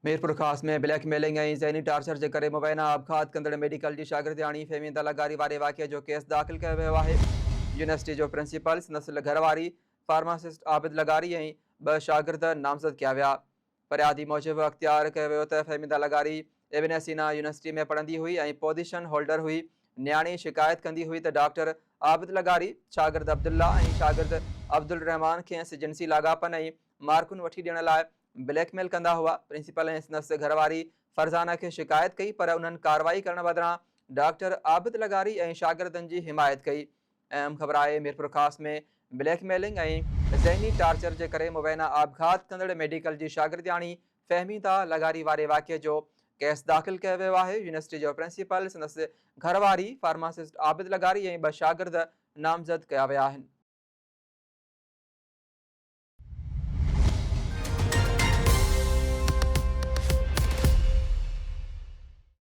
मीरपुर ख़ास में ब्लैकमेलिंग ऐं ज़हनी टार्चर जे करे मुबैना आबखात कंदड़ मेडिकल जी शागिर्दियाणी फ़हमी दलाकारी वारे वाक़े जो केस दाख़िल कयो वियो आहे। यूनिवर्सिटी जो प्रिंसिपल नस्ल घरवारी फार्मासिस्ट आबिद लगारी ऐं ॿ शागिर्द नामज़द किया विया। फ़रियादी मूजिबि अख़्तियार कयो वियो त फ़हमी दलाकारी इब्न सीना यूनिवर्सिटी में पढ़ंदी हुई ऐं पोज़ीशन होल्डर हुई। न्याणी शिकायत कंदी हुई त डॉक्टर आबिद लगारी शागिर्द अब्दुल्ला ऐं शागिर्द अब्दुल रहमान खेसि जिनसी लाॻापन ऐं मार्कुनि वठी ॾियण लाइ ब्लैकमेल कंदा हुआ। प्रिंसिपल ऐं नस घरवारी फरज़ाना खे शिकायत कई, पर उन्हनि कार्रवाई करण बदिरां डॉक्टर आबिद लगारी ऐं शागिर्दनि जी हिमायत कई। अहम ख़बर आहे, मीरपुर ख़ास में ब्लैकमेलिंग ऐं ज़हनी टार्चर जे करे मुबैना आबखात कंदड़ मेडिकल जी शागिर्दियाणी फ़हमीदा लगारी वारे वाक़े जो केस दाख़िल कयो वियो आहे। यूनिवर्सिटी जो प्रिंसिपल नस घरवारी फार्मासिस्ट आबिद लगारी ऐं ॿ शागिर्द नामज़द कया विया आहिनि।